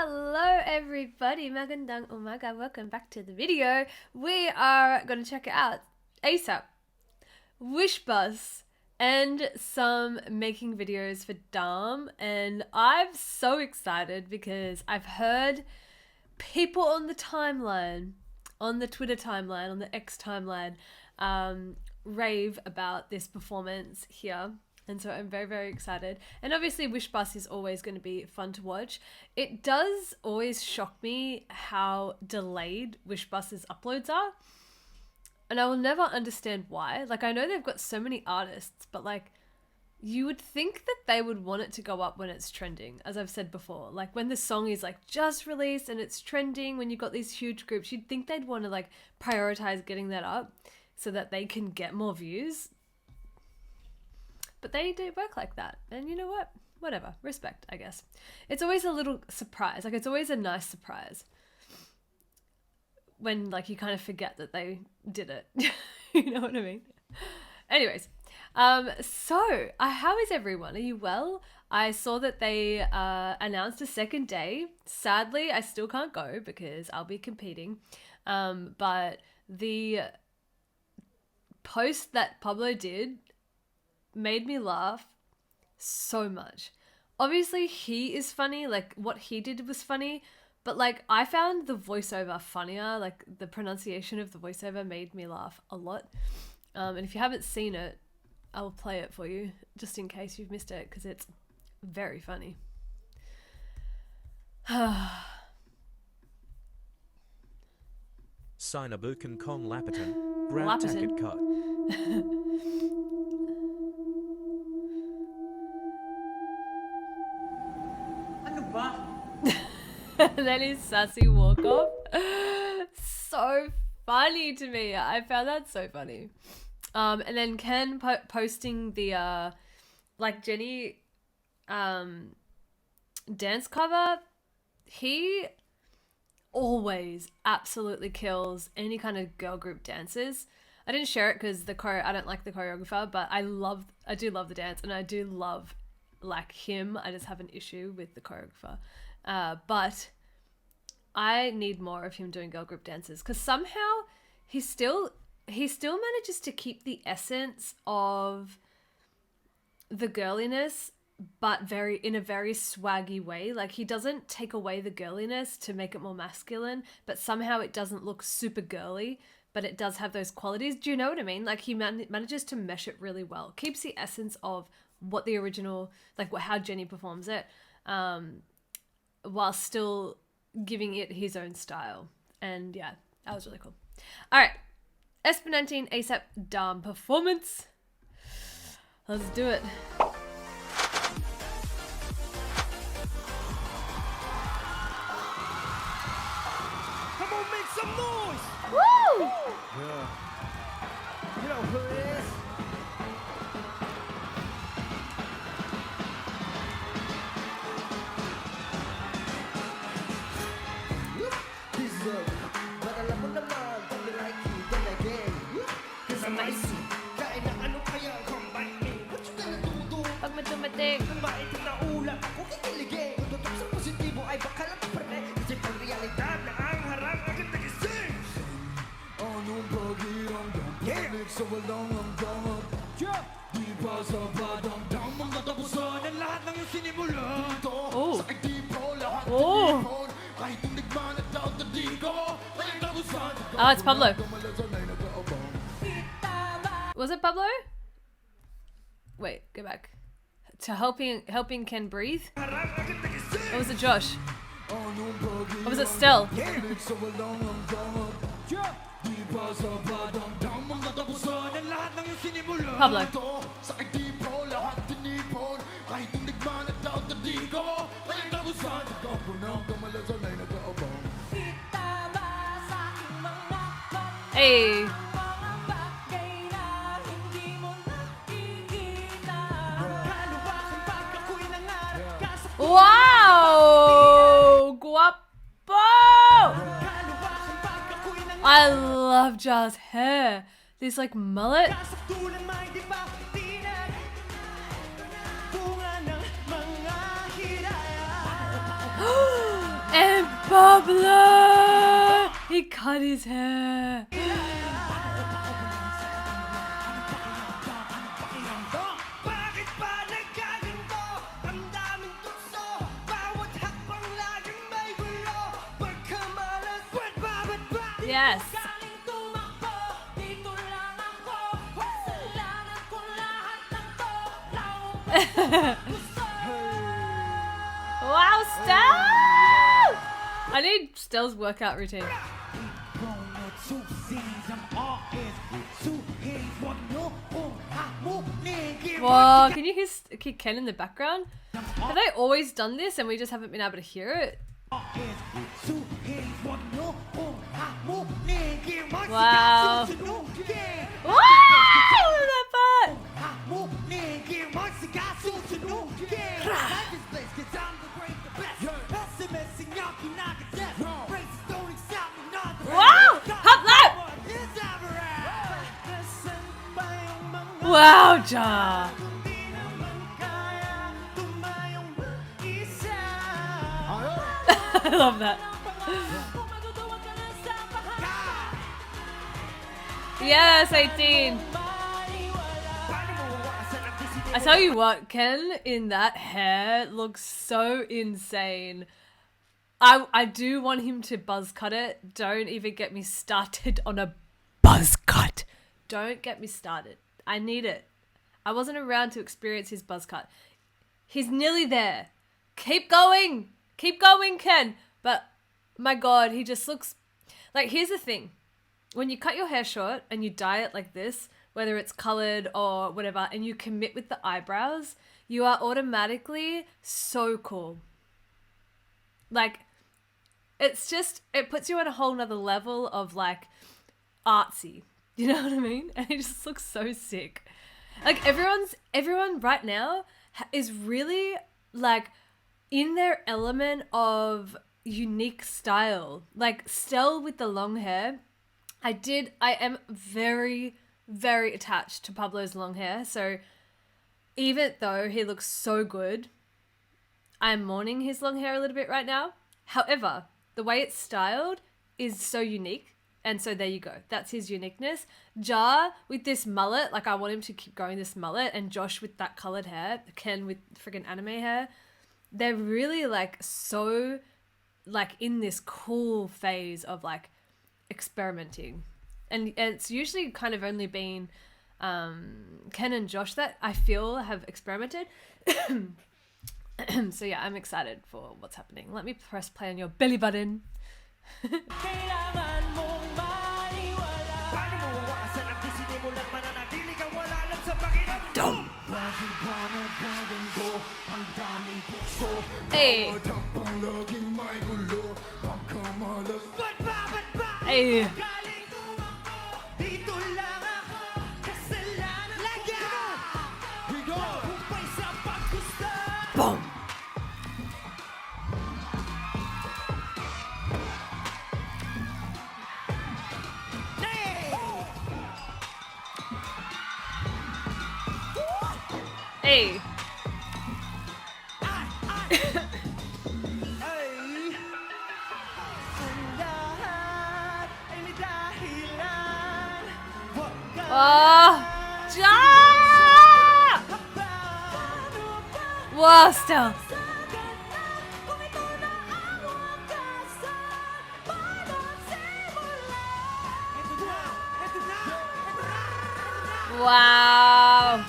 Hello everybody, magandang umaga, welcome back to the video. We are going to check it out ASAP, Wish Bus, and some making videos for Dam. And I'm so excited because I've heard people on the timeline, on the Twitter timeline, on the X timeline, rave about this performance here. And so I'm very, very excited. And obviously Wish Bus is always going to be fun to watch. It does always shock me how delayed Wish Bus's uploads are. And I will never understand why. Like, I know they've got so many artists, but like, you would think that they would want it to go up when it's trending, as I've said before. Like, when the song is like just released and it's trending, when you've got these huge groups, you'd think they'd want to like prioritize getting that up so that they can get more views. But they do work like that. And you know what? Whatever. Respect, I guess. It's always a little surprise. Like, it's always a nice surprise when like you kind of forget that they did it. You know what I mean? Anyways, so how is everyone? Are you well? I saw that they announced a second day. Sadly, I still can't go because I'll be competing. But the post that Pablo did made me laugh so much. Obviously, he is funny. Like, what he did was funny. But like, I found the voiceover funnier. Like, the pronunciation of the voiceover made me laugh a lot. And if you haven't seen it, I'll play it for you just in case you've missed it, because it's very funny. Sinabukan Kong Lapitan, Grab Tacket Cut. And then his sassy walk off. So funny to me. I found that so funny. And then Ken posting the like Jenny dance cover. He always absolutely kills any kind of girl group dances. I didn't share it because I don't like the choreographer, but I do love the dance, and I do love like him. I just have an issue with the choreographer. But I need more of him doing girl group dances, because somehow he still manages to keep the essence of the girliness, but in a very swaggy way. Like, he doesn't take away the girliness to make it more masculine, but somehow it doesn't look super girly, but it does have those qualities. Do you know what I mean? Like, he manages to mesh it really well. Keeps the essence of what the original, like how Jenny performs it, while still giving it his own style. And yeah, that was really cool. All right, SB19 ASAP Dam performance. Let's do it. Come on, make some noise! Woo! Yeah. You know who it is? Pag matumatik. Oh. Oh, it's Pablo. Was it Pablo? Wait, go back. To helping Ken breathe? Or was it Josh? Or was it Stell? Pablo. Hey. Wow! Guapo! I love Jar's hair. This like mullet. Pablo! He cut his hair. Yes. Wow, Stell! I need Stell's workout routine. Whoa, can you hear Ken in the background? Have they always done this and we just haven't been able to hear it? Wow. Wow! That part! Wow! Hop lap! Wow, Ja! I love that. Yes, 18. I tell you what, Ken in that hair looks so insane. I do want him to buzz cut it. Don't even get me started on a buzz cut. Don't get me started. I need it. I wasn't around to experience his buzz cut. He's nearly there. Keep going. Keep going, Ken. But my God, he just looks like, here's the thing. When you cut your hair short and you dye it like this, whether it's colored or whatever, and you commit with the eyebrows, you are automatically so cool. Like, it's just, it puts you on a whole nother level of like artsy. You know what I mean? And it just looks so sick. Like everyone right now is really like in their element of unique style. Like Stell with the long hair. I am very, very attached to Pablo's long hair. So even though he looks so good, I'm mourning his long hair a little bit right now. However, the way it's styled is so unique. And so there you go. That's his uniqueness. Ja with this mullet, like I want him to keep going this mullet, and Josh with that colored hair, Ken with freaking anime hair. They're really like so like in this cool phase of like experimenting. And it's usually kind of only been Ken and Josh that I feel have experimented. So yeah, I'm excited for what's happening. Let me press play on your belly button. Hey. Hey. Boom. Hey. Oh, Ja! Whoa, still. Wow.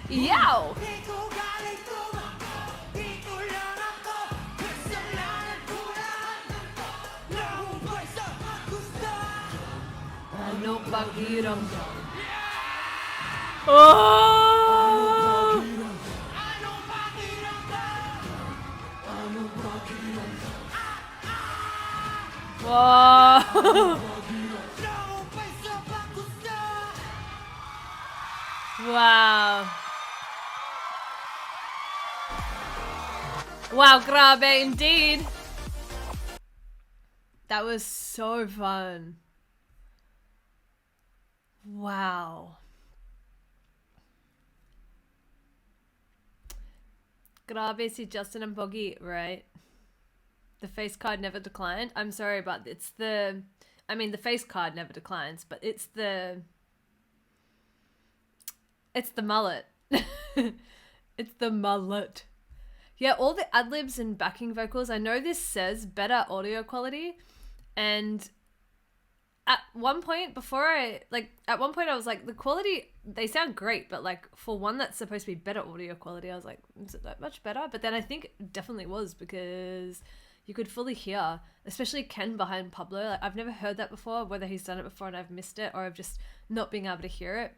Yow. Oh! Whoa! Wow. Wow, grabe indeed. That was so fun. Wow. Grabe si Justin and Boggy, right? The face card never declined. I'm sorry, but it's the... I mean, the face card never declines, but it's the... It's the mullet. It's the mullet. Yeah, all the ad-libs and backing vocals, I know this says better audio quality, and at one point I was like, the quality, they sound great, but like for one that's supposed to be better audio quality, I was like, is it that much better? But then I think it definitely was, because you could fully hear, especially Ken behind Pablo. Like, I've never heard that before, whether he's done it before and I've missed it, or I've just not been able to hear it.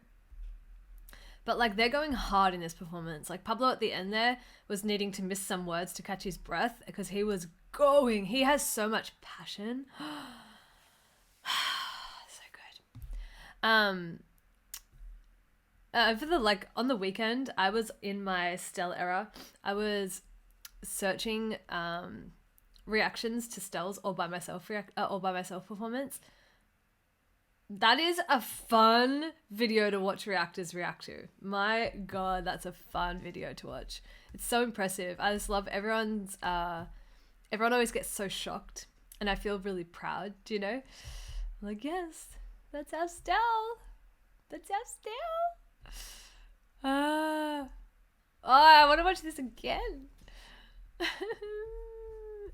But like, they're going hard in this performance. Like, Pablo at the end there was needing to miss some words to catch his breath, because he was going. He has so much passion. So good. For the, like, on the weekend, I was in my Stell era. I was searching reactions to Stell's all by myself performance. That is a fun video to watch reactors react to. My God, that's a fun video to watch. It's so impressive. I just love everyone always gets so shocked, and I feel really proud, do you know? I'm like, yes, that's our Stell. That's our Stell. I want to watch this again.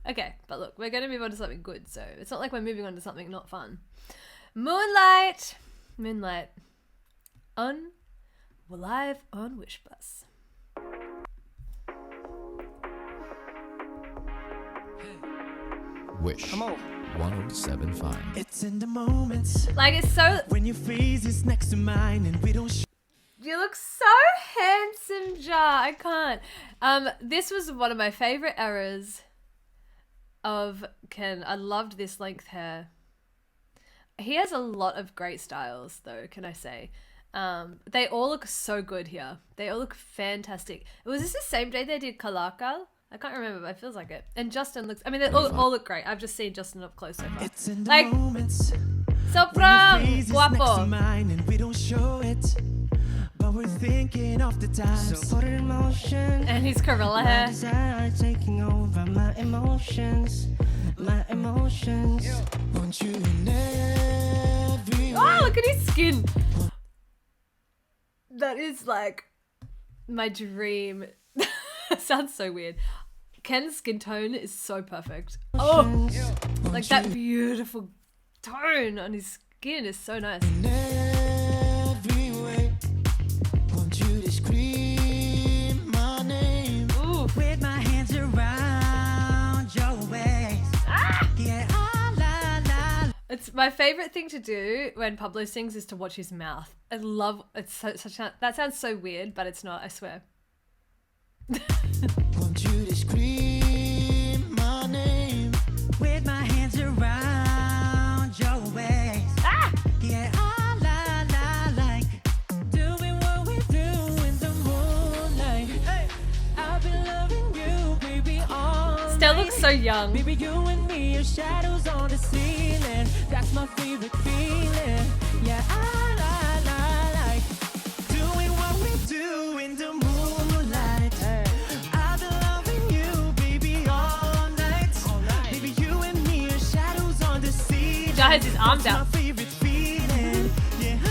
Okay, but look, we're going to move on to something good, so it's not like we're moving on to something not fun. Moonlight. Live on Wish Bus. Wish. Come on. 1075. It's in the moments Like, it's so... when your face is next to mine and we don't You look so handsome, Ja. I can't. This was one of my favorite eras of Ken. I loved this length hair. He has a lot of great styles, though, can I say. They all look so good here. They all look fantastic. Was this the same day they did Kalakal? I can't remember, but it feels like it. And Justin looks... I mean, they all look great. I've just seen Justin up close so far. It's in the Like, moments Sopra when your face is next to guapo. mine and we don't show it, but we're thinking of the times. So put it in motion. And his Corella My hair. desire taking over my emotions. My emotions. Want you in every Oh, way. look at his skin. That is like my dream. Sounds so weird. Ken's skin tone is so perfect. Oh, like that beautiful tone on his skin is so nice. In every way. Want you to scream my name. Ooh. With my hands around your waist. Yeah, la la. It's my favorite thing to do when Pablo sings is to watch his mouth. I love it's that sounds so weird, but it's not, I swear. Want you to scream my name. With my hands around your waist. Yeah, la la, like doing what we do in the moonlight. Hey, I've been loving you, baby, all Still night. looks so young. Baby, you and me are shadows on the ceiling. That's my favorite feeling. Yeah, I like doing what we do in the moonlight. I've been loving you, baby, all night. Baby, you and me are shadows on the ceiling. Ja has his arms That's out. my favorite feeling. Yeah, I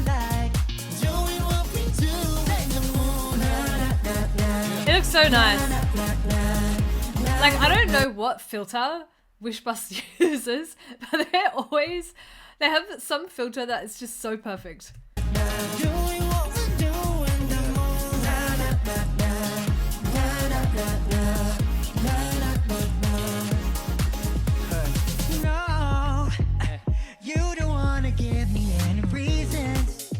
like doing what we do in the moonlight. It looks so nice. Like, I don't know what filter Wishbus uses, but they have some filter that is just so perfect. Doing what we do in the moonlight. No, you don't wanna give me any reasons.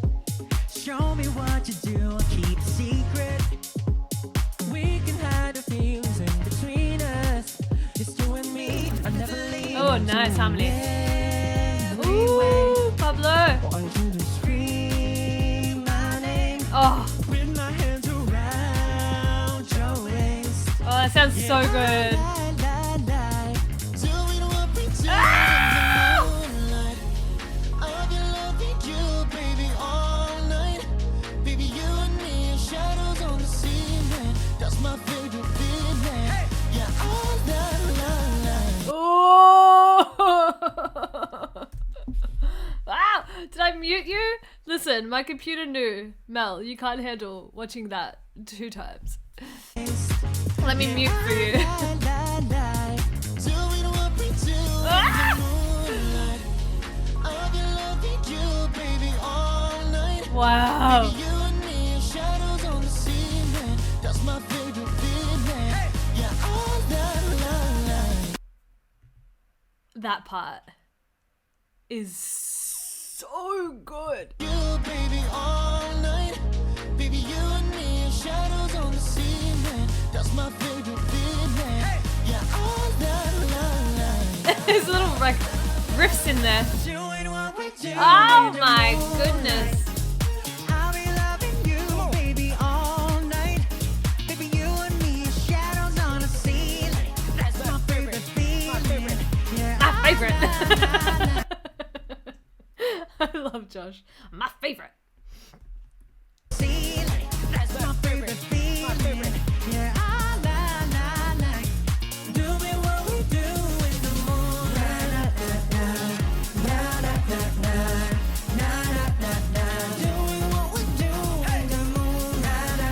Show me what you do, keep it secret. We can hide the feelings in between us. Just you and me, I'll never leave. Oh, nice harmony. Every way. Ooh, Pablo. Want you to scream my name. Oh, With my hands around your waist. oh, that sounds so good. Doing what we do Ah! in the moonlight. I've been loving you, baby, all night. Baby, you and me are shadows on the ceiling. That's mute you? Listen, my computer knew. Mel, you can't handle watching that 2 times. Let me mute for you. Wow. That part is so good. You, baby, all night. Baby, you and me, shadows on the ceiling. That's my favorite feeling. Yeah, all night. There's little like riffs in there. Doing what we do. Oh my goodness. I'll be loving you, baby, all night. Baby, you and me, shadows on the ceiling. That's my favorite feeling. Yeah, My favorite. I love Josh. My favorite. ceiling. That's my favorite feeling. Yeah, all night. Doing what we do in the moonlight. Doing what we do in the moonlight.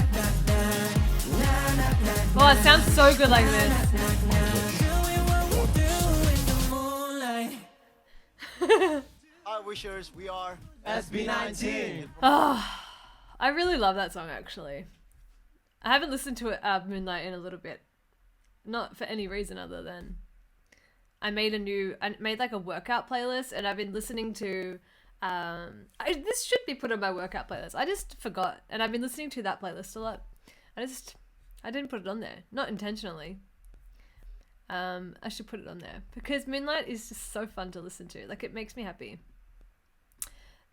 Oh, it sounds so good like this. Doing what we do in the moonlight. Our wishers, we are SB19. Oh, I really love that song actually. I haven't listened to it, Moonlight, in a little bit. Not for any reason other than I made like a workout playlist, and I've been listening to this should be put on my workout playlist. I just forgot, and I've been listening to that playlist a lot. I didn't put it on there, not intentionally. I should put it on there because Moonlight is just so fun to listen to. Like, it makes me happy.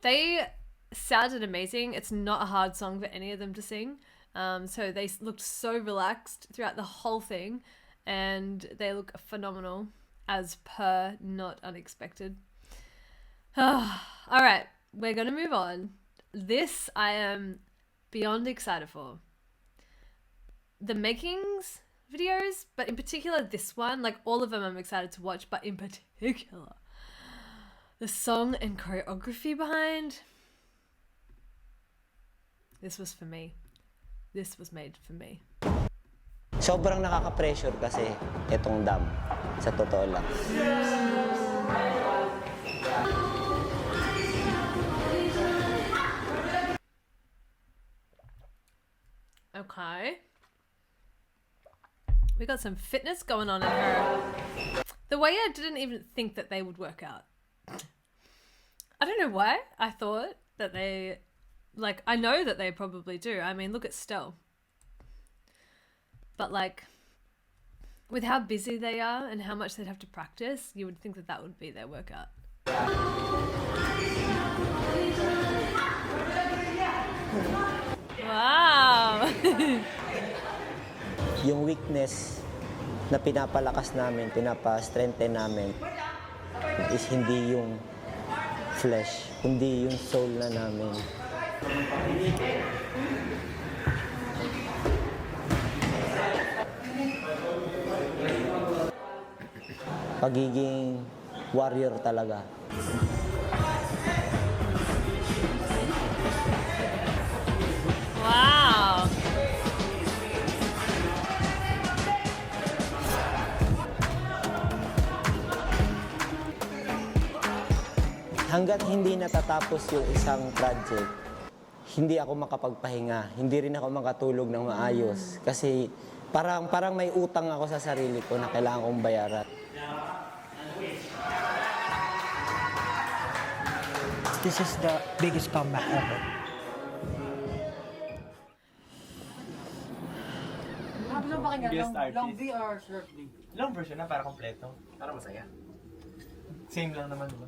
They sounded amazing. It's not a hard song for any of them to sing. So they looked so relaxed throughout the whole thing, and they look phenomenal as per, not unexpected. All right, we're going to move on. This I am beyond excited for. The makings videos, but in particular this one, like all of them I'm excited to watch, but in particular the song and choreography behind. This was for me. This was made for me. Sobrang nakaka-pressure kasi itong dam. Sa totoo lang. Okay. We got some fitness going on in her. The way I didn't even think that they would work out. I don't know why. I thought that they, like, I know that they probably do. I mean, look at Stell. But, like, with how busy they are and how much they'd have to practice, you would think that that would be their workout. Wow! Yung weakness na pinapalakas namin, pinapa-strengthen namin is hindi yung flesh, kundi yung soul na namin. Pagiging warrior talaga. Wow! Hanggat hindi natatapos yung isang project, hindi ako makapagpahinga, hindi rin ako makatulog ng maayos. Kasi parang may utang ako sa sarili ko na kailangan kong bayaran. This is the biggest comeback ever. Long V or short V? Long version na para kompleto. Para masaya. Same lang naman, diba?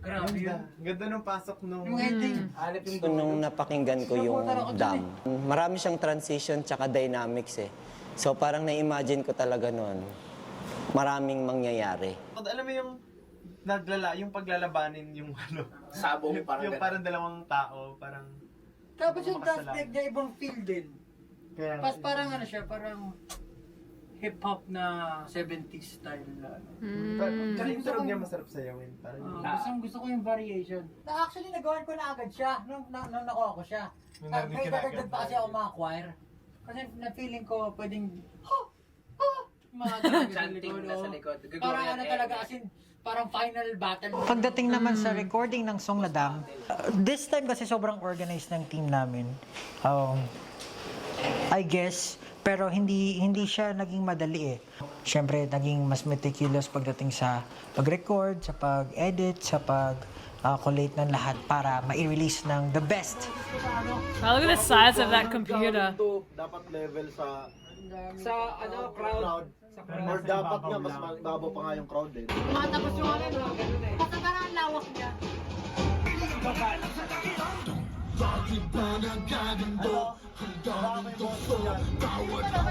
Grabe yun. Ganda nung pasok nung... Yung ending. Alip yung So, nung napakinggan ko yung dam, marami siyang transition tsaka dynamics eh. So parang na-imagine ko talaga noon, maraming mangyayari. Alam mo yung yung paglalabanin yung ano, Sabong yung parang dalawang tao, parang Tapos yung dance makasalanan. break niya ibang feel din. Kaya, Pas parang ano siya, parang hip-hop na 70s style na ano. Pero yung tunog niya masarap sayawin. Parang Gusto ko yung variation. Actually, nagawan ko na agad siya nung nakuha ko siya. Nung At narinig may ka na dadagdag agad. pa kasi ako mga choir. Kasi na-feeling ko pwedeng mga talaga sa Chanting likod. na sa oh. likod. Parang ano talaga, as in, parang final battle. Pagdating naman sa recording ng song na Dam, this time kasi sobrang organized ng team namin. I guess, pero hindi siya naging madali eh. Siyempre, naging mas meticulous pagdating sa pag-record, sa pag-edit, sa collate ng lahat para ma-release ng the best. Wow, look at the size of that computer. Dapat level sa Crowd. or dapat nga mas mababaw pa nga yung crowd eh. Tapos yung ano, basta parang ang lawak niya.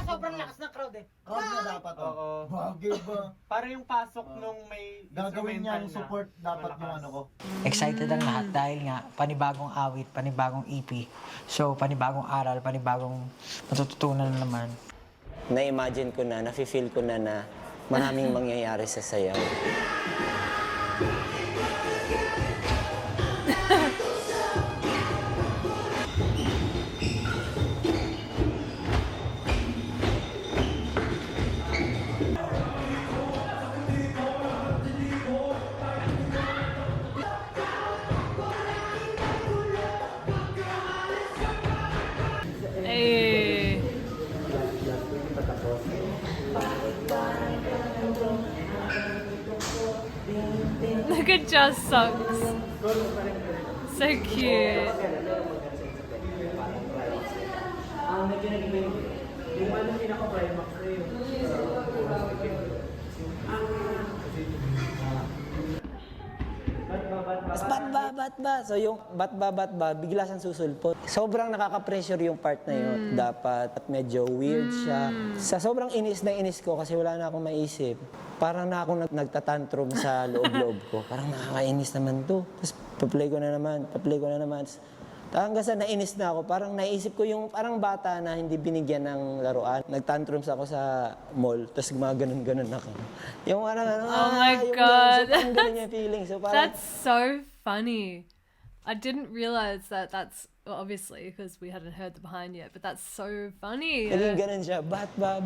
Sobrang lakas ng crowd eh. Crowd na dapat Oo. Bagay ba? Parang yung pasok nung may Gagawin niya yung instrumental na support dapat yung malakas. ano ko. Excited ang lahat dahil nga panibagong awit, panibagong EP. So panibagong aral, panibagong matututunan na naman. Na-imagine ko na, nafe-feel ko na maraming mangyayari sa sayaw. Hey. Look at Just Socks. So cute. Mas bat ba? So yung bat ba, bigla siyang susulpot. Sobrang nakaka-pressure yung part na yun. Dapat medyo weird siya. Sa sobrang inis na inis ko kasi wala na akong maisip. Parang na akong nagtatantrum sa loob-loob ko. Parang nakakainis naman to. Tapos pa-play ko na naman. Hanggang sa nainis na ako, parang naisip ko yung parang bata na hindi binigyan ng laruan. Nagtantrums ako sa mall, tapos gumaganon-ganon ako. Yung parang, Oh my yung God. So, parang ganun yung feeling. So, parang, That's so funny. I didn't realize that's well, obviously because we hadn't heard the behind yet, but that's so funny. naging ganun siya, bat ba.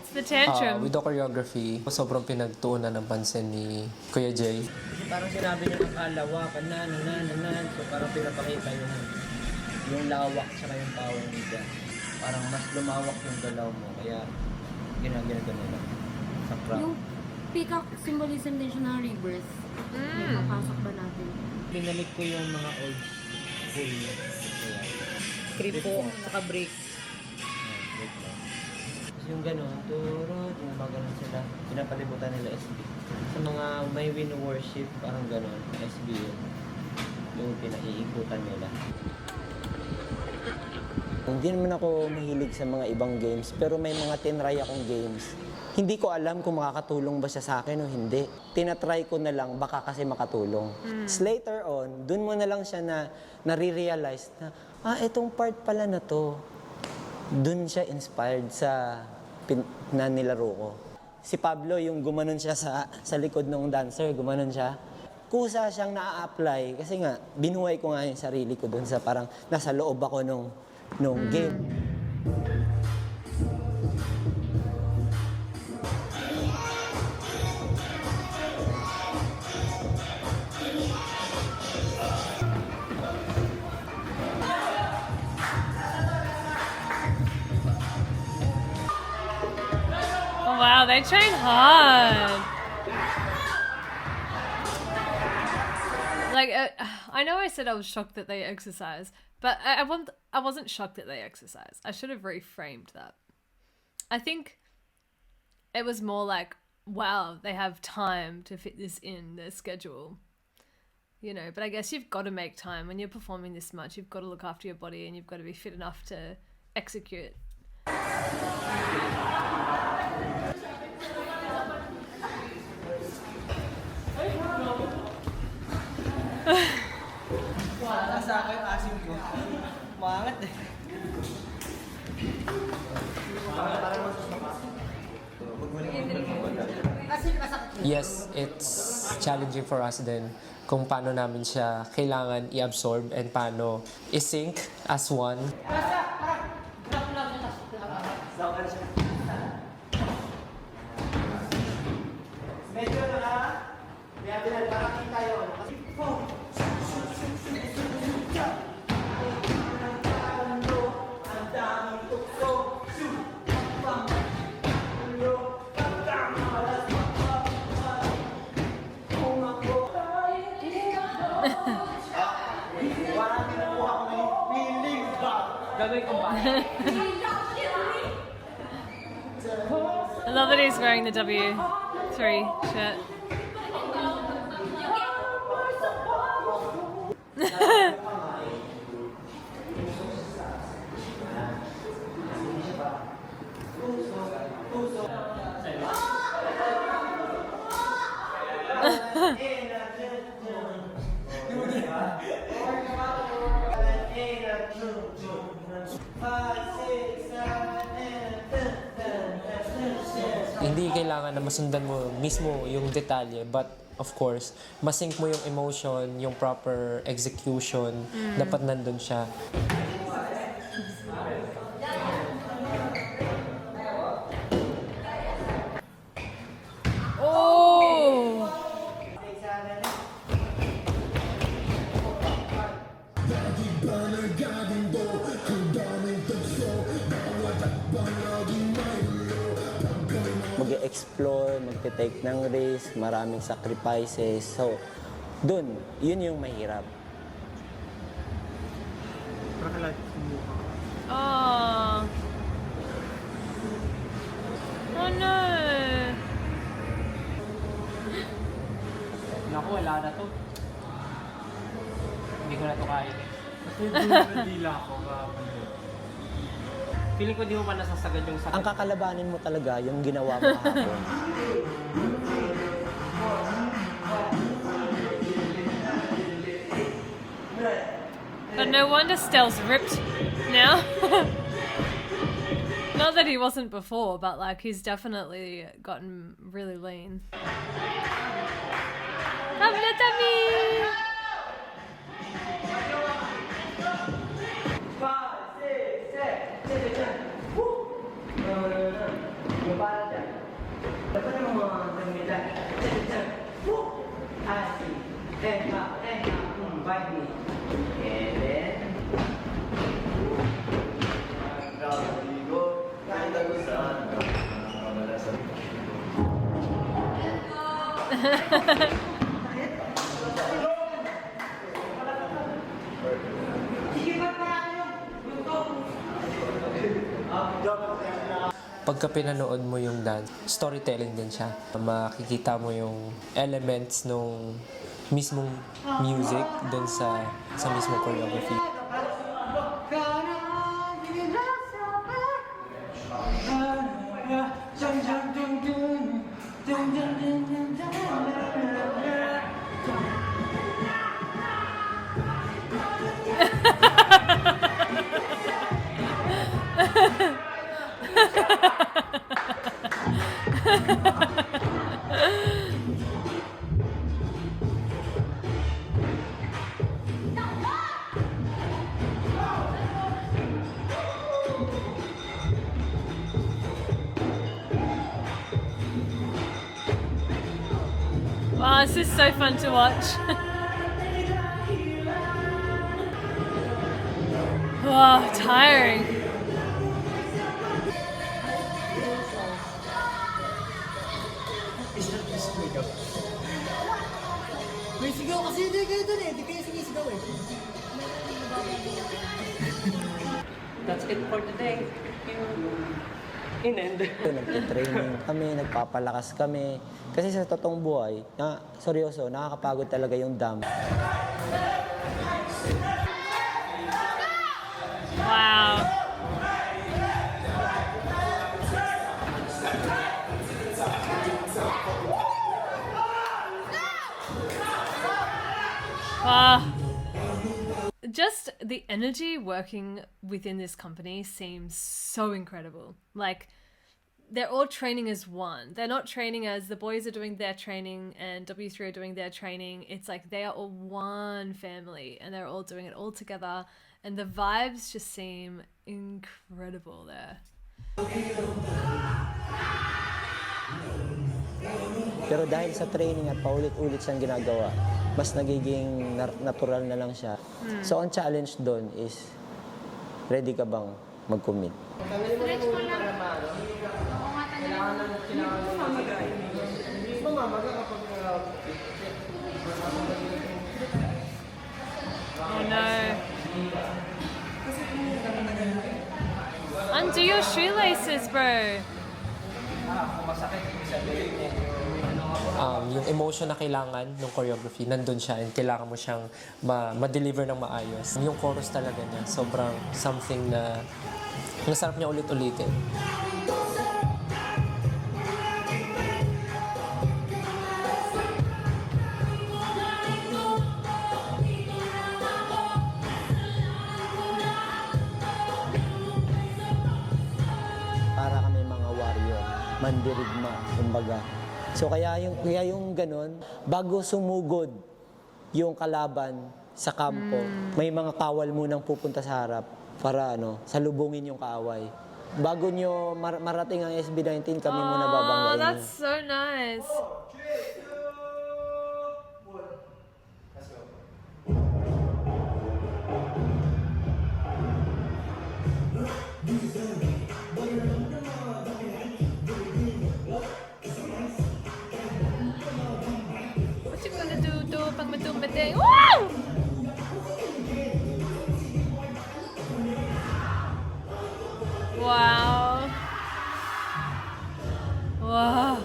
It's the tantrum. With the choreography, sobrang pinagtuunan ng pansin ni Kuya Jay. Kasi parang sinabi niya ng kalawa, kanan. So parang pinapakita yung lawak tsaka yung power niya. Parang mas lumawak yung galaw mo. Kaya ginagano lang sa crowd. Yung peacock symbolism din siya ng rebirth. Napapasok ba natin? Binalik ko yung mga old school. Kripo, saka break. Break lang. Tapos yung gano'n, turot, yung mga gano'n sila. Pinapalibutan nila SB. Sa mga may win worship, parang gano'n, SB yun. Yung pinaiikutan nila. Hindi naman ako mahilig sa mga ibang games, pero may mga tinry akong games. Hindi ko alam kung makakatulong ba siya sa akin o hindi. Tinatry ko na lang, baka kasi makatulong. Later on, dun mo na lang siya na nare-realize na, itong part pala na to. Dun siya inspired sa na nilaro ko. Si Pablo, yung gumanon siya sa likod ng dancer, gumanon siya. Kusa siyang na-apply kasi nga, binuhay ko nga yung sarili ko dun sa parang nasa loob ako nung game. Oh wow, they train hard. Like, I know I said I was shocked that they exercise, but I wasn't shocked that they exercise. I should have reframed that. I think it was more like, wow, they have time to fit this in their schedule. You know, but I guess you've got to make time when you're performing this much. You've got to look after your body and you've got to be fit enough to execute. ako yung asim ko. Maangat eh. Yes, it's challenging for us din kung paano namin siya kailangan i-absorb and paano i-sync as one. I love that he's wearing the W3 shirt. Hindi kailangan na masundan mo mismo yung detalye, but of course, masync mo yung emotion, yung proper execution, dapat nandun siya. Oh! Mag-explore, mag-take ng risk, maraming sacrifices. So, dun, yun yung mahirap. Oh. Oh no. Naku, wala na to. Hindi ko na to kaya. Hindi lang ako. Feeling ko di mo pa nasasagad yung sakit. Ang kakalabanin mo talaga yung ginawa mo kahapon. But no wonder Stell's ripped now. Not that he wasn't before, but like he's definitely gotten really lean. Tabletami! Pagka pinanood mo yung dance, storytelling din siya. Makikita mo yung elements nung mismong music dun sa mismong choreography. Wow, this is so fun to watch. Wow, tiring. May sigaw kasi hindi kayo dun eh. Hindi kayo sinisigaw eh. That's it for today. In-end. Nagtitraining kami, nagpapalakas kami. Kasi sa totoong buhay, seryoso, nakakapagod talaga yung dam. Wow. Wow. just the energy working within this company seems so incredible. Like, they're all training as one. They're not training as the boys are doing their training and W3 are doing their training. It's like they are all one family and they're all doing it all together. And the vibes just seem incredible there. Pero dahil sa training at paulit-ulit siyang ginagawa, mas nagiging natural na lang siya. So ang challenge doon is, ready ka bang mag-commit? Stretch ko lang. Oo nga, Oh no. Undo your shoelaces, bro. Yung emotion na kailangan ng choreography, nandun siya and kailangan mo siyang ma-deliver ng maayos. Yung chorus talaga niya, sobrang something na nasarap niya ulit-ulitin. Para kami mga warrior, mandirigma, kumbaga. So kaya yung ganun, bago sumugod yung kalaban sa kampo, may mga kawal munang pupunta sa harap para salubungin yung kaaway. Bago nyo marating ang SB19, kami muna Oh, babanggain nyo. that's so nice. What you gonna do pag matumbating? Woo! Wow. Wow.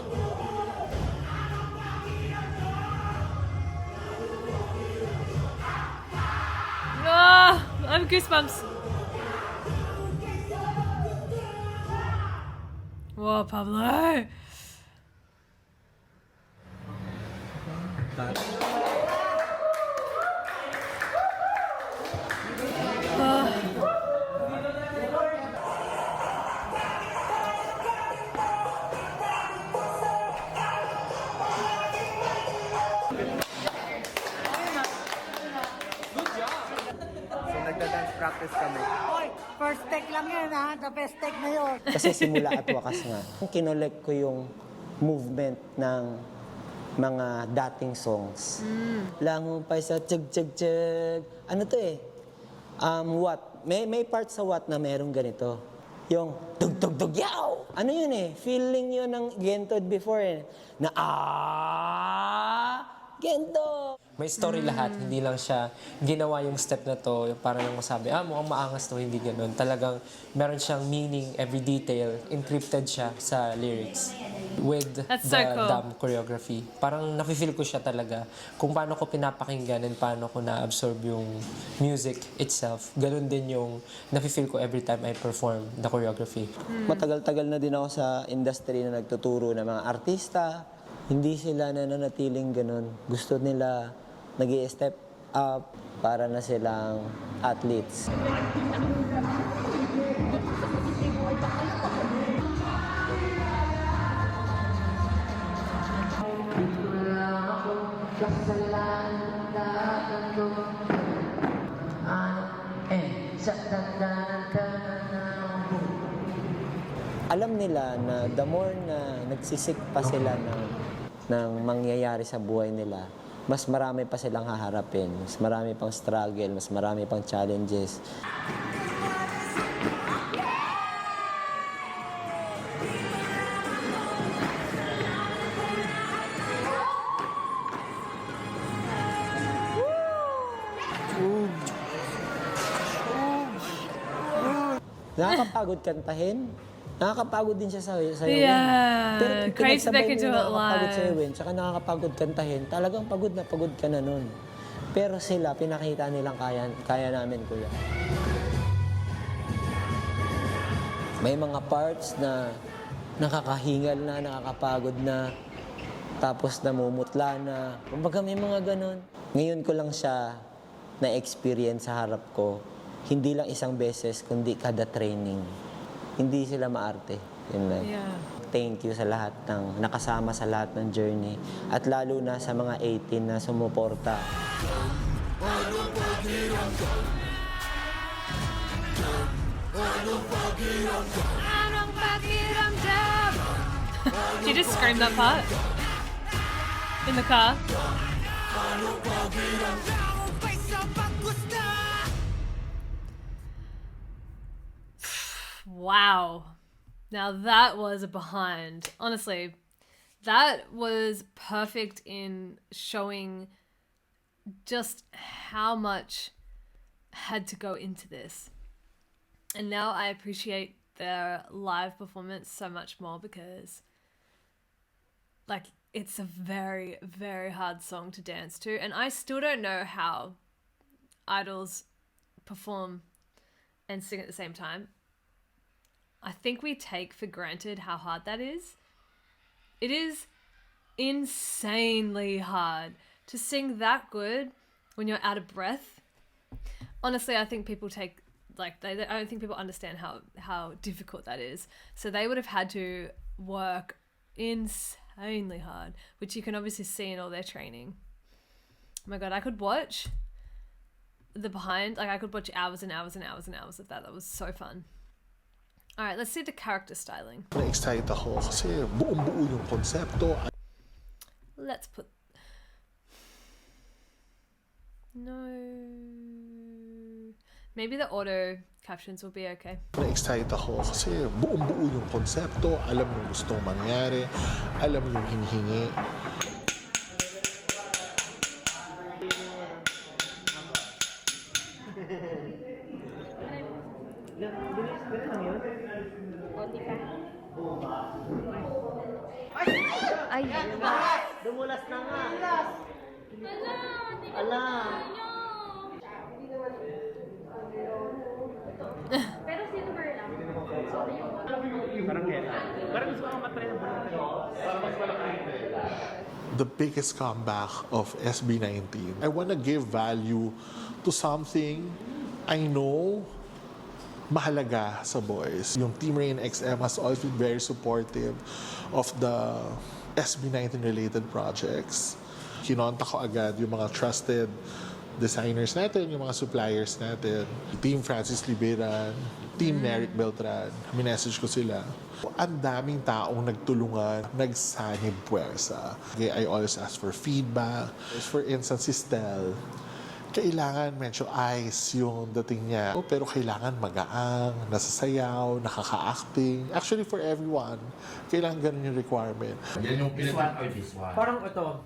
Ah, I have goosebumps. Whoa, Pablo. So, nagda-dance practice kami. First take lang yun ha, the best take na yun. Kasi simula at wakas nga. Kinolek ko yung movement ng mga dating songs. Langumpay sa tug-tug-tug. Ano to eh? What? May part sa what na merong ganito. Yung tug-tug-tug yaw! Ano yun eh? Feeling yun ng Gentod before eh. Na Gento! May story lahat, hindi lang siya ginawa yung step na to, yung parang lang masabi, mukhang maangas to, hindi ganun. Talagang meron siyang meaning, every detail, encrypted siya sa lyrics. With That's the so cool. dumb choreography. Parang nafe-feel ko siya talaga. Kung paano ko pinapakinggan and paano ko na-absorb yung music itself. Ganun din yung nafe-feel ko every time I perform the choreography. Matagal-tagal na din ako sa industry na nagtuturo ng mga artista. Hindi sila nananatiling ganun. Gusto nila nag-i-step up para na silang athletes. Alam nila na the more na nagsisik pa sila ng mangyayari sa buhay nila, mas marami pa silang haharapin, mas marami pang struggle, mas marami pang challenges. Nakakapagod kantahin. Nakakapagod din siya sayawin. Yeah, Pero crazy they pinagsabay can mo do it nakakapagod live. sayawin, tsaka nakakapagod kantahin, talagang pagod na pagod ka na nun. Pero sila, pinakita nilang kaya namin, kuya. May mga parts na nakakahingal na, nakakapagod na, tapos namumutla na. Kumbaga may mga ganun. Ngayon ko lang siya na-experience sa harap ko, hindi lang isang beses, kundi kada training. Hindi sila maarte. Yun lang. Yeah. Thank you sa lahat ng nakasama sa lahat ng journey. At lalo na sa mga 18 na sumuporta. Anong pakiramdam? Did you just scream that part? In the car? Wow. Now that was a behind. Honestly, that was perfect in showing just how much had to go into this. And now I appreciate their live performance so much more because like it's a very, very hard song to dance to. And I still don't know how idols perform and sing at the same time. I think we take for granted how hard that is. It is insanely hard to sing that good when you're out of breath. Honestly, I think people take I don't think people understand how difficult that is. So they would have had to work insanely hard, which you can obviously see in all their training. Oh my god, I could watch the behind, like I could watch hours and hours and hours and hours of that. That was so fun. All right, let's see the character styling. Na-excite ako kasi buong-buo yung konsepto. Let's put... No... Maybe the auto captions will be okay. Na-excite ako kasi buong-buo yung konsepto, alam yung gustong mangyari, alam yung hinihingi. Ay! Dumulas na nga! Ala! Pero silver lang. The biggest comeback of SB19. I want to give value to something I know mahalaga sa boys. Yung Team Rain XM has always been very supportive of the SB19 related projects. Kinonta ko agad yung mga trusted designers natin, yung mga suppliers natin. Team Francis Liberan, Team Neric Beltran, minessage ko sila. Ang daming taong nagtulungan, nagsanib puwersa. Okay, I always ask for feedback. For instance, si Stel, kailangan medyo ice yung dating niya. Pero kailangan magaang, nasasayaw, nakaka-acting. Actually, for everyone, kailangan ganun yung requirement. Yan yung this one or this one? Parang ito,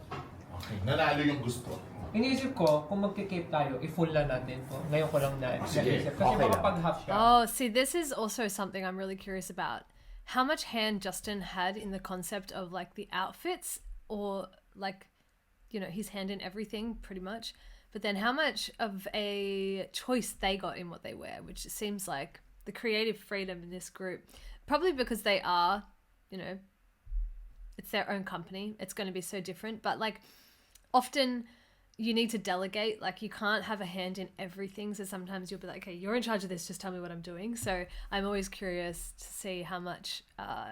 Okay, nanalo yung gusto. iniisip ko, kung magkikape tayo, i-full lang natin po. Ngayon ko lang Sige, naisip. Kasi okay lang. makapag-half siya. Oh, see, this is also something I'm really curious about. How much hand Justin had in the concept of like the outfits, or like, you know, his hand in everything pretty much. But then how much of a choice they got in what they wear, which seems like the creative freedom in this group. Probably because they are, you know, it's their own company. It's going to be so different. But like often you need to delegate. Like you can't have a hand in everything. So sometimes you'll be like, okay, you're in charge of this. Just tell me what I'm doing. So I'm always curious to see how much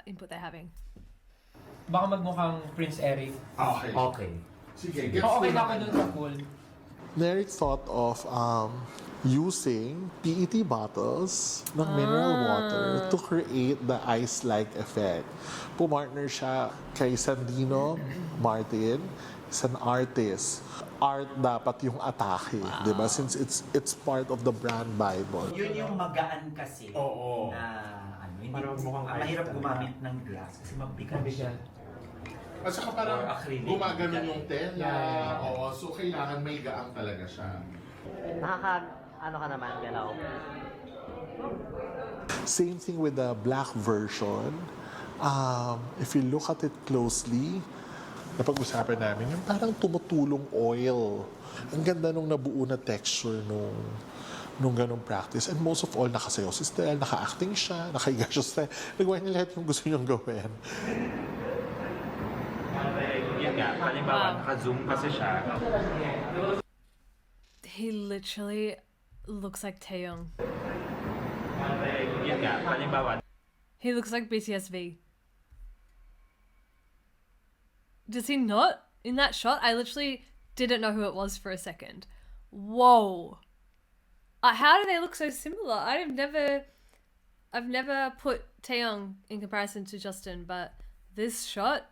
input they're having. Baka magmukhang Prince Eric. Okay. Okay. Sige, gets Okay ko na ako dun sa full. Neric thought of using PET bottles ng mineral water to create the ice-like effect. Pumartner siya kay Sandino Martin, is an artist. Art dapat yung atake, di ba? Since it's part of the brand Bible. Yun yung magaan kasi. Oo. Na ano, hindi Mukhang mahirap gumamit ng glass kasi mabigat siya. At saka parang Or acrylic. gumaganon yung tela. Oo, so kailangan may gaang talaga siya. Ano ka naman, galaw? Same thing with the black version. If you look at it closely, napag-usapan namin, yung parang tumutulong oil. Ang ganda nung nabuo na texture nung ganong practice. And most of all, nakasayaw si Stel, naka-acting siya, nakahiga siya sa nagawa niya lahat yung gusto niyang gawin. Yun nga, halimbawa, naka-zoom kasi siya. He literally looks like Taeyong. He looks like BTSV. Does he not? In that shot, I literally didn't know who it was for a second. Whoa. How do they look so similar? I've never put Taeyong in comparison to Justin, but this shot,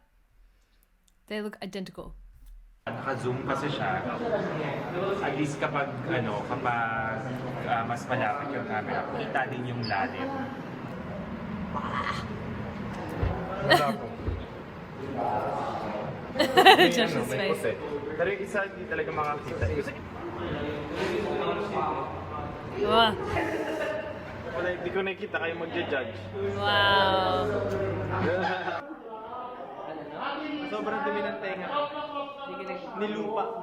they look identical. Naka-zoom kasi siya. At least kapag mas malapit yung camera, kita din yung lalim. Wala po. Josh's face. Pero yung isa hindi talaga makakita. Wow. Wala, hindi ko nakikita kayo magja-judge. Wow. Sobrang dumi ng tenga ko. Nilupa.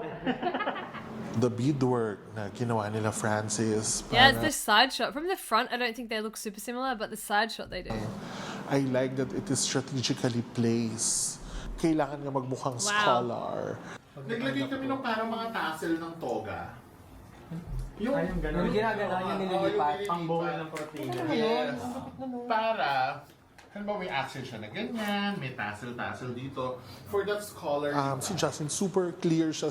The beadwork na ginawa nila Francis. Yeah, it's this side shot. From the front, I don't think they look super similar, but the side shot they do. I like that it is strategically placed. Kailangan nga magmukhang scholar. Naglagay kami ng parang mga tassel ng toga. Yung Yung ginagawa niya nililipat, pang bowl ng protina. Yes. Para, halimbawa may action siya na ganyan, may tassel-tassel dito. For that scholar. Si Justin, super clear siya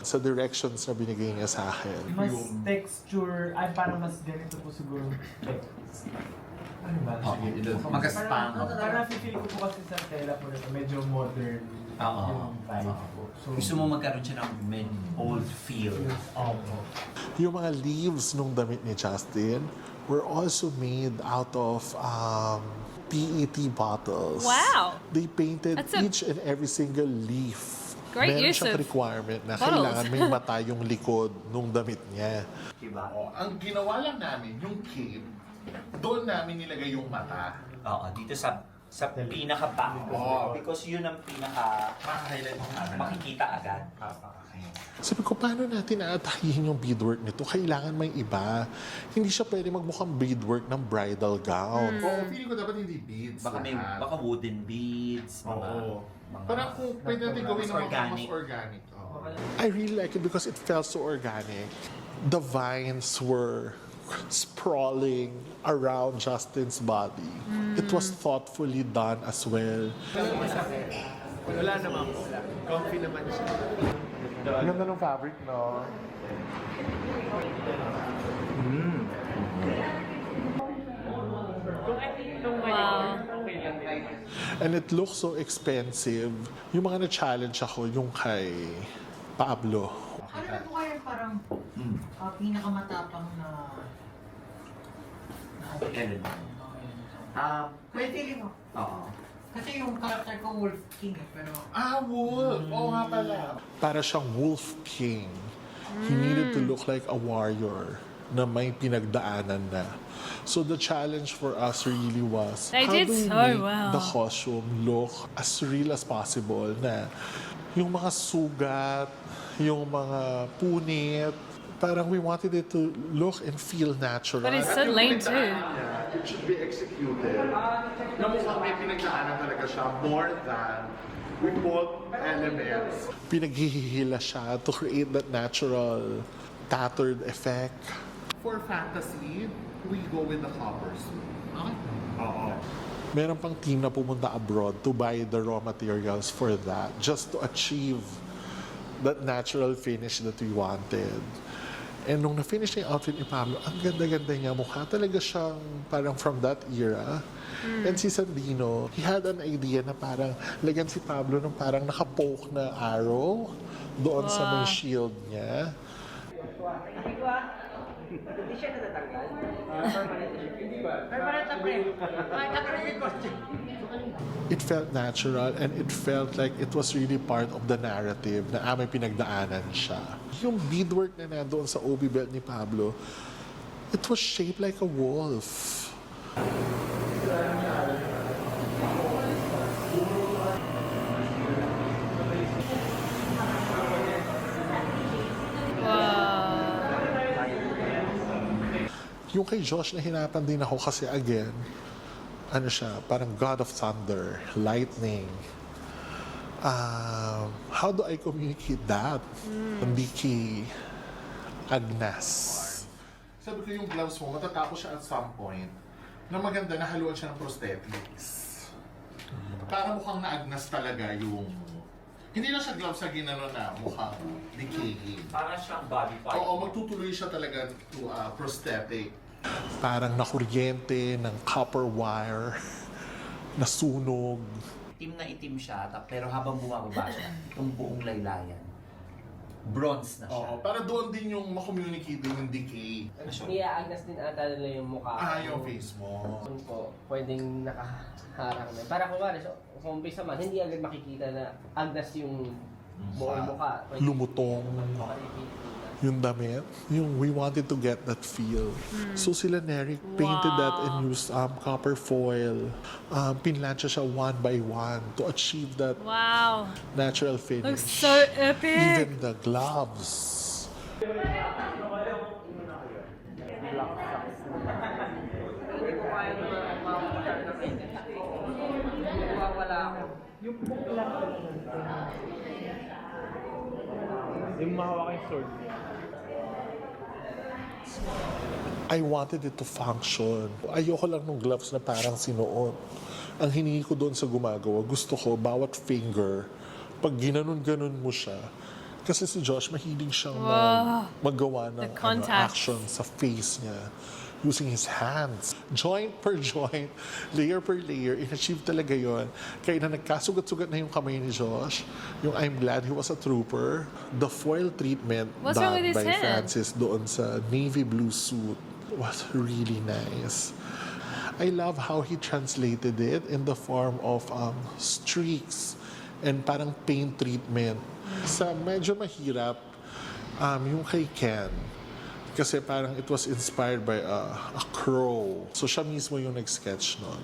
sa directions na binigay niya sa akin. Mas texture, ay parang mas ganito po siguro. Ano ba? Mag-spam. Parang feel ko po kasi sa tela po nito, medyo modern yung vibe po. So, Gusto mo magkaroon siya ng old feel. Yung mga leaves nung damit ni Justin were also made out of PET bottles. Wow. They painted That's each and every single leaf. Great Meron use siyang of requirement na bottles. kailangan may mata yung likod nung damit niya. Diba? Ang ginawa lang namin, yung cape, doon namin nilagay yung mata. Oo, dito sa pinaka-back. Because yun ang pinaka-highlight makikita agad. Sabi ko, paano natin aatahin yung beadwork nito? Kailangan may iba. Hindi siya pwede magmukhang beadwork ng bridal gown. Oo, feeling ko dapat hindi beads. Baka wooden beads. Parang kung pwede natin gawin naman mas organic. I really like it because it felt so organic. The vines were sprawling around Justin's body. It was thoughtfully done as well. wala naman po. Comfy naman siya. Ang ganda ng fabric, no? Wow. And it looks so expensive. Yung mga na-challenge ako, yung kay Pablo. Ano na po kayo parang pinakamatapang na... Pwede rin mo. Oo. Kasi yung character ko Wolf King pero... Wolf! Oo nga pala. Para siyang Wolf King. He needed to look like a warrior na may pinagdaanan na. So the challenge for us really was They how did do we so make well. the costume look as real as possible na yung mga sugat, yung mga punit, parang we wanted it to look and feel natural. But it's so lame too. It should be executed. Na mukhang may pinagdaanan talaga siya more than we put elements. Pinaghihila siya to create that natural tattered effect. For fantasy, we go with the coppers. Oo. Meron pang team na pumunta abroad to buy the raw materials for that, just to achieve that natural finish that we wanted. And nung na-finish na yung outfit ni Pablo, ang ganda-ganda niya. Mukha talaga siyang parang from that era. And si Sandino, he had an idea na parang lagyan si Pablo ng parang nakapoke na arrow doon sa may shield niya. Hindi siya natatanggal? Permanent na pre. It felt natural and it felt like it was really part of the narrative na may pinagdaanan siya. Yung beadwork na nandoon sa obi belt ni Pablo, it was shaped like a wolf. Yung kay Josh, nahirapan din ako kasi again, ano siya, parang God of Thunder, lightning. How do I communicate that? Hindi kay agnas. Sabi ko yung gloves mo, matatapos siya at some point na maganda na haluan siya ng prosthetics. Para mukhang naagnas talaga yung... Hindi na siya gloves na ginano na mukhang decaying. Para siyang body part. Oo, magtutuloy siya talaga to prosthetic. Parang nakuryente ng copper wire, nasunog. Itim na itim siya, pero habang bumababa siya, itong buong laylayan, bronze na siya. Oo, para doon din yung makommunicate din yung decay. Iaagnas din ata nila yung mukha. Yung face mo. Kung po, pwedeng nakaharang na. Para kumari, so, kung umpisa man, hindi agad makikita na agnas yung buong mukha. Lumutong yung damit. Yung we wanted to get that feel. So sila Neric painted that and used copper foil. Pinlansya siya one by one to achieve that natural finish. Looks so epic. Even the gloves. Yung mahawak yung sword. I wanted it to function. Ayoko lang ng gloves na parang sinuot. Ang hiningi ko doon sa gumagawa, gusto ko bawat finger, pag ginanon-ganon mo siya, kasi si Josh mahilig siyang magawa ng action sa face niya using his hands. Joint per joint, layer per layer, in-achieve talaga yon. Kaya na nagkasugat-sugat na yung kamay ni Josh, yung I'm glad he was a trooper. The foil treatment done by Francis doon sa navy blue suit was really nice. I love how he translated it in the form of streaks and parang paint treatment. Sa medyo mahirap, yung kay Ken, kasi parang it was inspired by a crow. So siya mismo yung nag-sketch nun.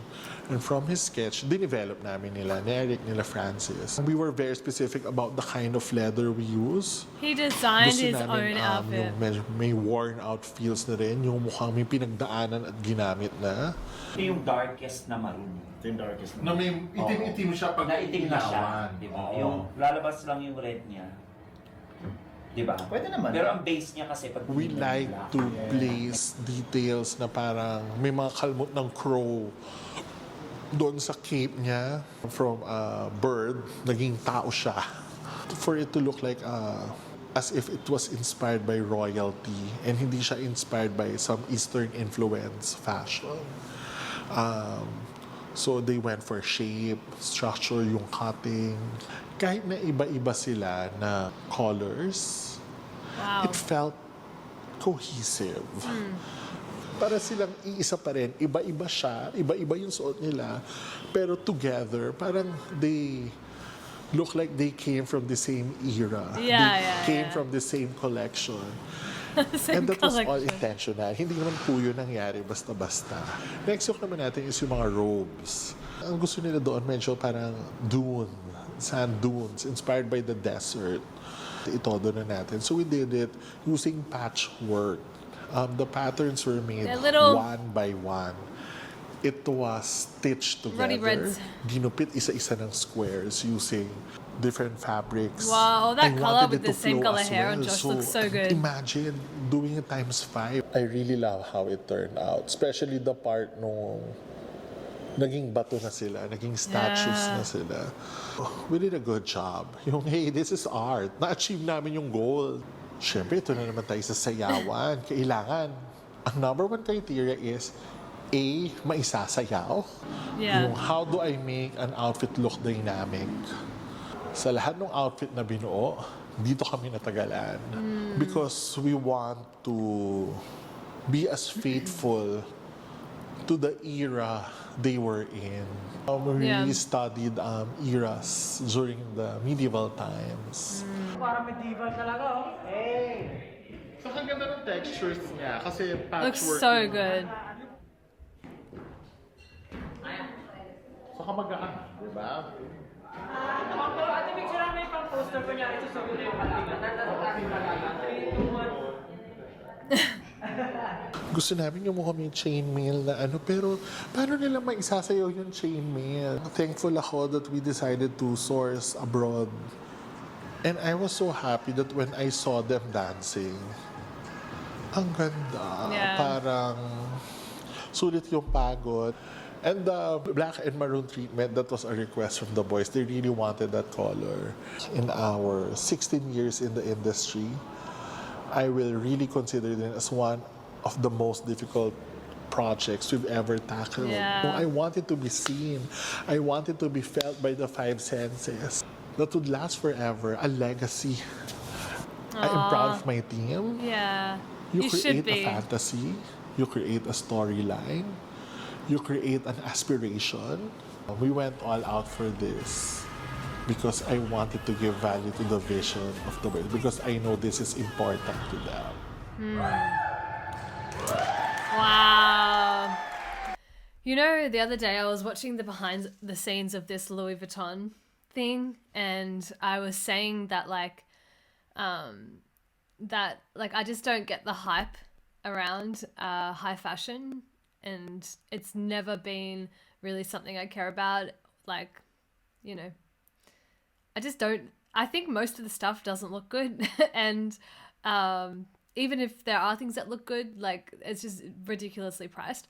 And from his sketch, dinevelop namin nila Eric, nila Francis. We were very specific about the kind of leather we use. He designed his namin, own outfit. Yung medyo may worn out feels na rin, yung mukhang may pinagdaanan at ginamit na. Ito yung darkest na maroon. Ito yung darkest Na may itim-itim siya pag itim na siya. Diba? Yung lalabas lang yung red niya. Diba? Pwede naman. Pero ang base niya kasi pag we like to place details na parang may mga kalmot ng crow doon sa cape niya. From a bird, naging tao siya. For it to look like as if it was inspired by royalty and hindi siya inspired by some Eastern influence fashion. So they went for shape, structure, yung cutting. Kahit na iba-iba sila na colors, it felt cohesive. Para silang iisa pa rin. Iba-iba siya, iba-iba yung suot nila, pero together, parang they look like they came from the same era. Came from the same collection. And that was all intentional. Hindi naman po yun nangyari basta-basta. Next look naman natin is yung mga robes. Ang gusto nila doon medyo parang dune, sand dunes, inspired by the desert. Itodo na natin. So we did it using patchwork. The patterns were made one by one. It was stitched together. Ginupit isa-isa ng squares using different fabrics. Wow, that color with the same flow color as hair on well. Josh looks so good. Imagine doing it times 5. I really love how it turned out. Especially the part nung naging bato na sila, naging statues na sila. We did a good job. Yung, hey, this is art. Na-achieve namin yung goal. Siyempre, ito na naman tayo sa sayawan. Kailangan, ang number 1 criteria is A, maisasayaw. Yung how do I make an outfit look dynamic? Sa lahat ng outfit na binuo, dito kami natagalan. Because we want to be as faithful to the era they were in. We really studied eras during the medieval times. Parang medieval talaga, oh. Hey! So, ang ganda ng textures niya kasi patchwork. Looks so good. So, kamagaan, di ba? Ate, picture namin pang poster ko niya. Ito sa yung Gusto namin yung mukhang may chainmail na ano, pero paano nila maisasayaw yung chainmail? Thankful ako that we decided to source abroad. And I was so happy that when I saw them dancing, Ang ganda. Yeah. Parang sulit yung pagod. And the black and maroon treatment, that was a request from the boys. They really wanted that color. In our 16 years in the industry, I will really consider it as one of the most difficult projects we've ever tackled. Yeah. I want it to be seen. I want it to be felt by the five senses. That would last forever, a legacy. I am proud of my team. Yeah. You should create be. a fantasy, you create a storyline, you create an aspiration. We went all out for this because I wanted to give value to the vision of the boys, because I know this is important to them. Wow. You know, the other day I was watching the behind the scenes of this Louis Vuitton thing, and I was saying that I just don't get the hype around high fashion, and it's never been really something I care about. Like, you know, I just don't. I think most of the stuff doesn't look good, and even if there are things that look good, like, it's just ridiculously priced.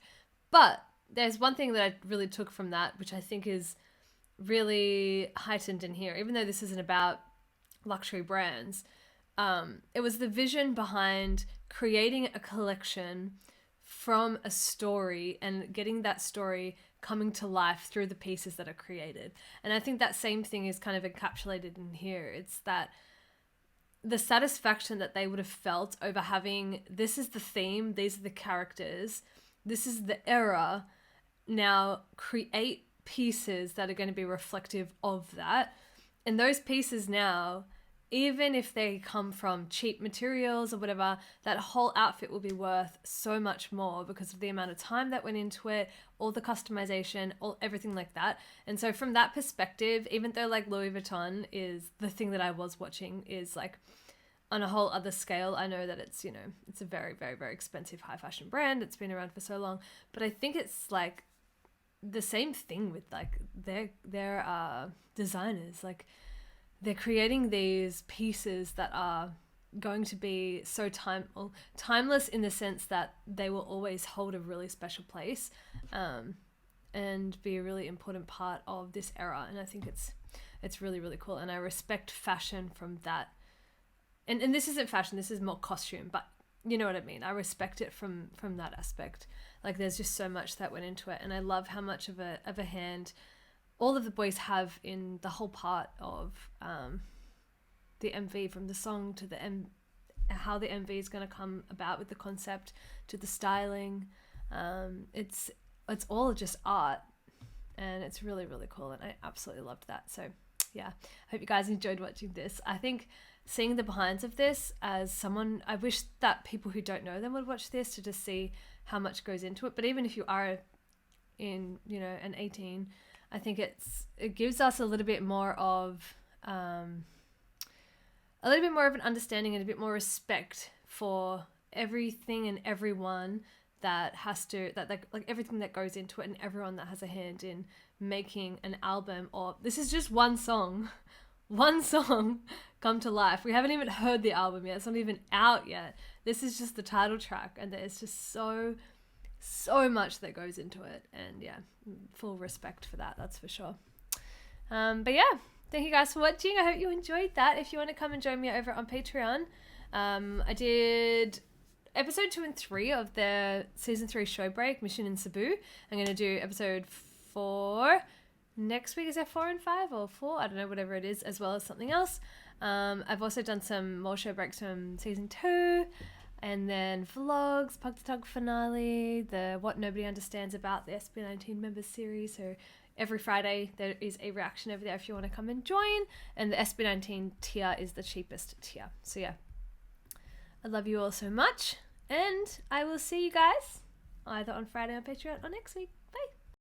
But there's one thing that I really took from that, which I think is really heightened in here, even though this isn't about luxury brands. It was the vision behind creating a collection from a story and getting that story coming to life through the pieces that are created. And I think that same thing is kind of encapsulated in here. It's that the satisfaction that they would have felt over having, this is the theme, these are the characters, this is the era, now create pieces that are going to be reflective of that. And those pieces now, even if they come from cheap materials or whatever, that whole outfit will be worth so much more because of the amount of time that went into it, all the customization, everything like that. And so from that perspective, even though like Louis Vuitton is the thing that I was watching is like on a whole other scale, I know that it's, you know, it's a very, very, very expensive high fashion brand. It's been around for so long, but I think it's like the same thing with like their designers. Like, they're creating these pieces that are going to be so timeless in the sense that they will always hold a really special place and be a really important part of this era. And I think it's really, really cool. And I respect fashion from that. And this isn't fashion, this is more costume, but you know what I mean. I respect it from that aspect. Like, there's just so much that went into it. And I love how much of a hand all of the boys have in the whole part of the MV, from the song to how the MV is going to come about with the concept to the styling. It's all just art, and it's really, really cool, and I absolutely loved that. So yeah, I hope you guys enjoyed watching this. I think seeing the behinds of this, as someone, I wish that people who don't know them would watch this to just see how much goes into it. But even if you are in, you know, an 18, I think it gives us a little bit more of an understanding and a bit more respect for everything and everyone that like everything that goes into it, and everyone that has a hand in making an album. Or this is just one song come to life. We haven't even heard the album yet. It's not even out yet. This is just the title track, and there's just so much that goes into it, and yeah, full respect for that's for sure. But yeah, thank you guys for watching. I hope you enjoyed that. If you want to come and join me over on Patreon, I did episode 2 and 3 of the season 3 show break, Mission in Cebu. I'm going to do episode 4 next week. Is that 4 and 5 or 4? I don't know, whatever it is, as well as something else. I've also done some more show breaks from season 2, and then vlogs, Pug to Tug finale, the What Nobody Understands About the SB19 members series. So every Friday there is a reaction over there if you want to come and join, and the SB19 tier is the cheapest tier. So yeah, I love you all so much, and I will see you guys either on Friday on Patreon or next week.